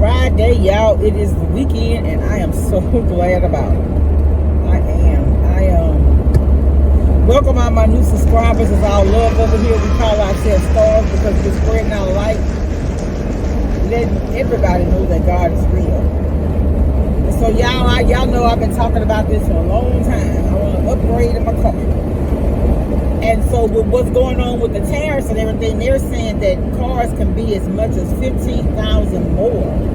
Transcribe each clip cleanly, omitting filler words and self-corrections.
Friday, y'all. It is the weekend, and I am so glad about it. I am. Welcome all my new subscribers. It's all love over here. We call ourselves stars because we're spreading our light, letting everybody know that God is real. And so y'all know I've been talking about this for a long time. I want to upgrade in my car. And so with what's going on with the tariffs and everything, they're saying that cars can be as much as $15,000 more.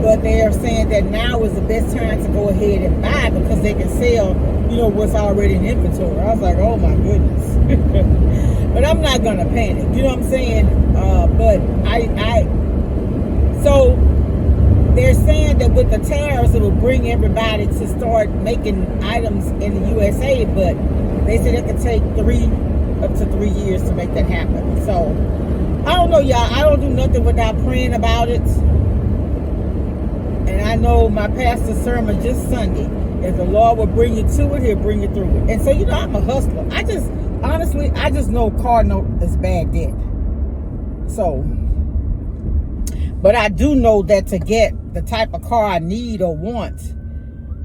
But they're saying that now is the best time to go ahead and buy because they can sell, what's already in inventory. I was like, oh my goodness. But I'm not gonna panic. You know what I'm saying? So they're saying that with the tariffs, it will bring everybody to start making items in the USA, but they said it could take up to 3 years to make that happen. So, I don't know, y'all. I don't do nothing without praying about it. And I know my pastor's sermon just Sunday, if the Lord will bring you to it, he'll bring you through it. And so, I'm a hustler. I just know car note is bad debt. So, but I do know that to get the type of car I need or want,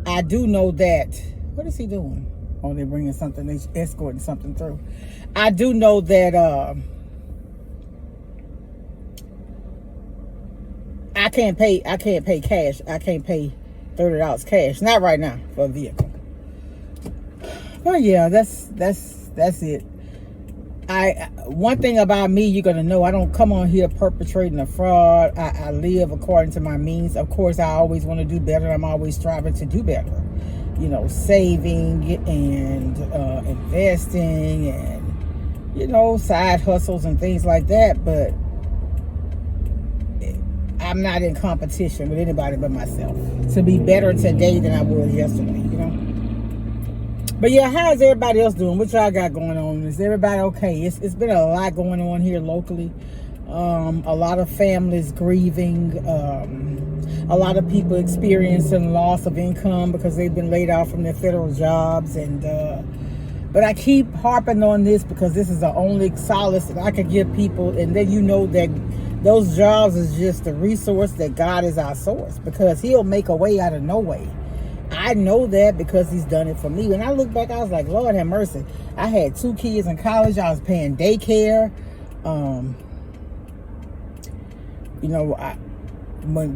I do know that, what is he doing? Oh, they're bringing something, they're escorting something through. I do know that I can't pay cash. I can't pay $30 cash. Not right now for a vehicle. But yeah, that's it. One thing about me, you're gonna know, I don't come on here perpetrating a fraud. I live according to my means. Of course, I always want to do better. I'm always striving to do better. Saving and investing and, side hustles and things like that. But I'm not in competition with anybody but myself to be better today than I was yesterday, But yeah, how's everybody else doing? What y'all got going on? Is everybody okay? It's been a lot going on here locally. A lot of families grieving. A lot of people experiencing loss of income because they've been laid off from their federal jobs. But I keep harping on this because this is the only solace that I can give people. And then that those jobs is just the resource that God is our source, because he'll make a way out of no way. I know that because he's done it for me. When I look back, I was like, Lord have mercy. I had 2 kids in college. I was paying daycare.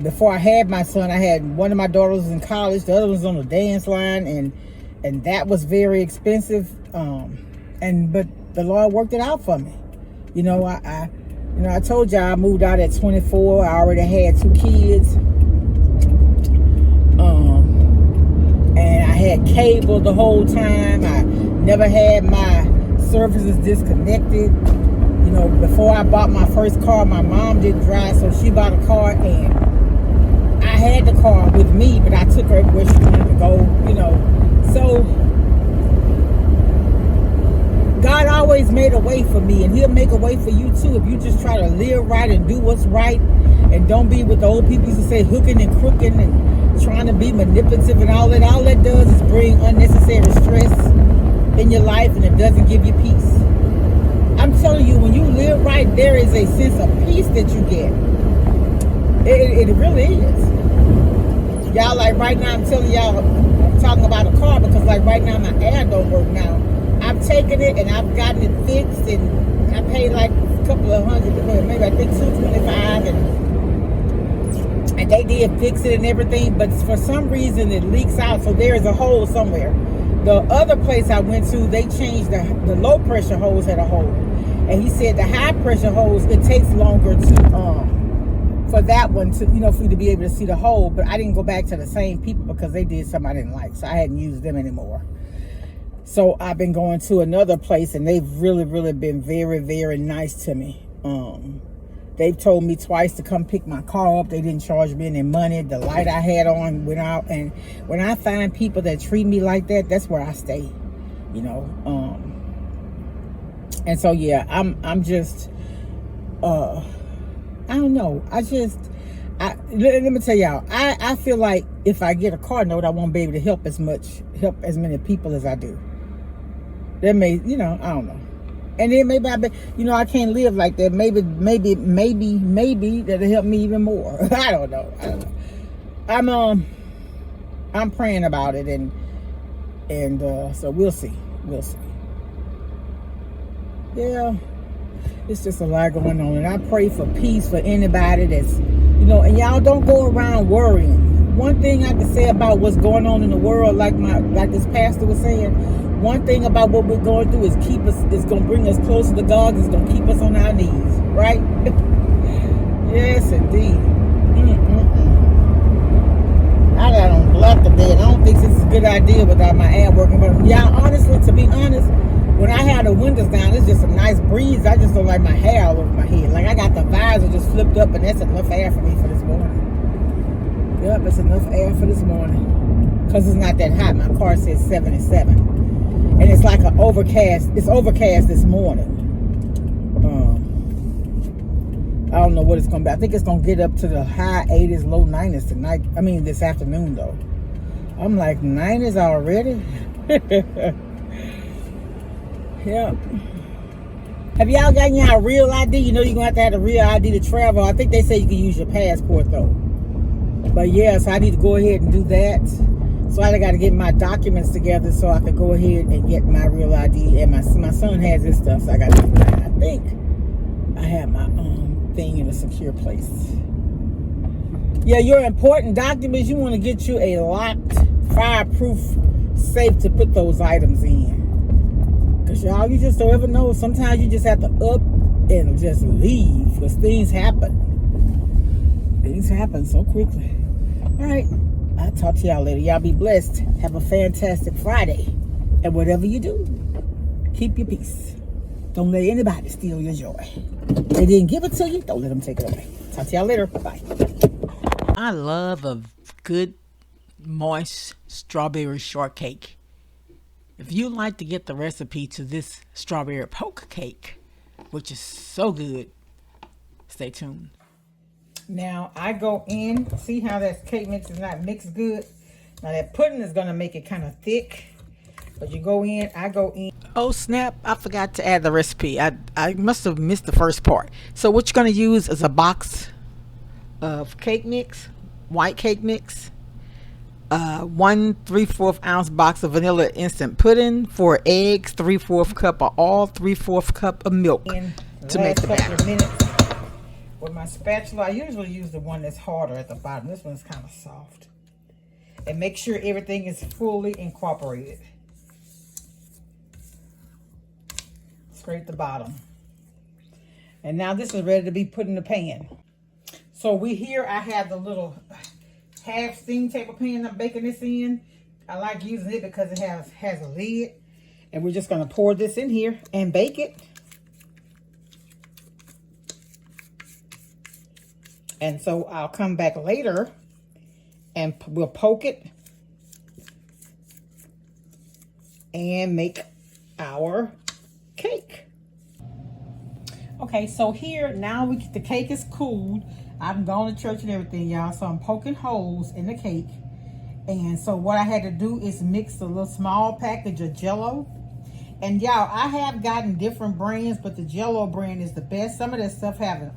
Before I had my son, I had one of my daughters in college, the other was on the dance line, and that was very expensive. But the Lord worked it out for me. I told y'all I moved out at 24. I already had 2 kids. And I had cable the whole time. I never had my services disconnected. Before I bought my first car, my mom didn't drive, so she bought a car, and I had the car with me, but I took her where she wanted to go, So God always made a way for me, and he'll make a way for you too if you just try to live right and do what's right, and don't be with the old people used to say hooking and crooking and trying to be manipulative and all that. All that does is bring unnecessary stress in your life, and it doesn't give you peace. I'm telling you, when you live right, there is a sense of peace that you get. It really is. Y'all, like right now, I'm telling y'all, I'm talking about a car because like right now my air don't work now. I've taken it and I've gotten it fixed, and I paid like a couple of hundred, maybe I think $225, and they did fix it and everything, but for some reason it leaks out, so there is a hole somewhere. The other place I went to, they changed the low pressure hose had a hole, and he said the high pressure hose, it takes longer to for that one to for you to be able to see the hole. But I didn't go back to the same people because they did something I didn't like, so I hadn't used them anymore. So I've been going to another place, and they've really, really been very, very nice to me. They've told me twice to come pick my car up. They didn't charge me any money. The light I had on went out. And when I find people that treat me like that, that's where I stay, And so, yeah, I'm just, I don't know. Let me tell y'all, I feel like if I get a car note, I won't be able to help as many people as I do. That may, I don't know. And then maybe I can't live like that. Maybe that'll help me even more. I don't know. I'm praying about it, and so we'll see. Yeah, it's just a lot going on, and I pray for peace for anybody that's, and y'all don't go around worrying. One thing I can say about what's going on in the world, like this pastor was saying, one thing about what we're going through is it's going to bring us closer to God. It's going to keep us on our knees, right? Yes, indeed. I got on block today, and I don't think this is a good idea without my ad working. But y'all, honestly, to be honest, when I have the windows down, it's just a nice breeze. I just don't like my hair all over my head. Like, I got the visor just flipped up, and that's enough air for me for this morning. Yep, it's enough air for this morning. Because it's not that hot. My car says 77. And it's like it's overcast this morning. I don't know what it's going to be. I think it's going to get up to the high 80s, low 90s tonight. I mean, this afternoon, though. I'm like, 90s already? Yeah. Have y'all gotten y'all real ID? You're going to have to have a real ID to travel. I think they say you can use your passport, though. But yeah, so I need to go ahead and do that. So I got to get my documents together so I can go ahead and get my real ID. And my son has his stuff, so I got to do that. I think I have my thing in a secure place. Yeah, your important documents, you want to get you a locked, fireproof safe to put those items in. Because y'all, you just don't ever know. Sometimes you just have to up and just leave because things happen. Things happen so quickly. All right. I'll talk to y'all later. Y'all be blessed. Have a fantastic Friday. And whatever you do, keep your peace. Don't let anybody steal your joy. They didn't give it to you. Don't let them take it away. Talk to y'all later. Bye. I love a good, moist strawberry shortcake. If you'd like to get the recipe to this strawberry poke cake, which is so good, stay tuned. Now I go in, see how that cake mix is not mixed good. Now that pudding is going to make it kind of thick. But you go in, I go in. Oh snap, I forgot to add the recipe. I must have missed the first part. So what you're going to use is a box of cake mix, white cake mix, 1 3/4 ounce box of vanilla instant pudding, 4 eggs, 3/4 cup of oil, 3/4 cup of milk to make the batter. With my spatula, I usually use the one that's harder at the bottom. This one's kind of soft. And make sure everything is fully incorporated. Scrape the bottom. And now this is ready to be put in the pan. So I have the little half steam table pan I'm baking this in. I like using it because it has a lid. And we're just going to pour this in here and bake it. And so I'll come back later and we'll poke it and make our cake. Okay, so here now the cake is cooled. I've gone to church and everything, y'all. So I'm poking holes in the cake. And so what I had to do is mix a little small package of Jell-O. And y'all, I have gotten different brands, but the Jell-O brand is the best. Some of that stuff have an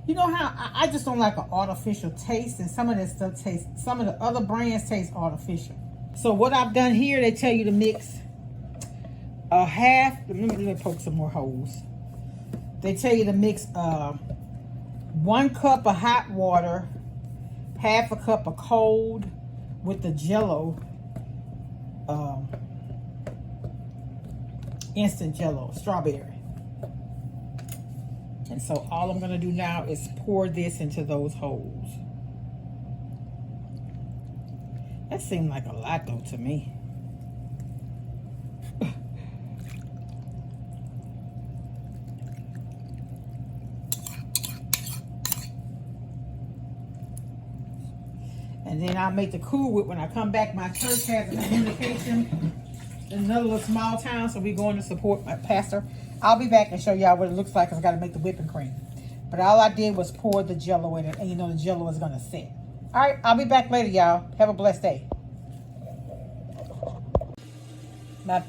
you know how I just don't like an artificial taste, and some of that stuff some of the other brands taste artificial. So what I've done here, they tell you to mix a half. Let me poke some more holes. They tell you to mix 1 cup of hot water, half a cup of cold with the Jell-O. Instant Jell-O, strawberry. And so all I'm going to do now is pour this into those holes. That seemed like a lot though to me. And then I'll make the Cool Whip when I come back. My church has a communication in another little small town, so we're going to support my pastor. I'll be back and show y'all what it looks like because I got to make the whipping cream. But all I did was pour the Jell-O in it, and you know the Jell-O is going to set. All right, I'll be back later, y'all. Have a blessed day. My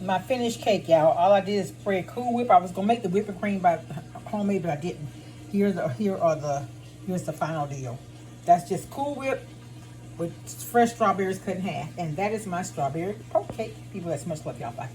my finished cake, y'all. All I did is spread Cool Whip. I was gonna make the whipping cream by homemade, but I didn't. Here's the final deal. That's just Cool Whip with fresh strawberries cut in half, and that is my strawberry poke cake. People, that's much love, y'all. Bye.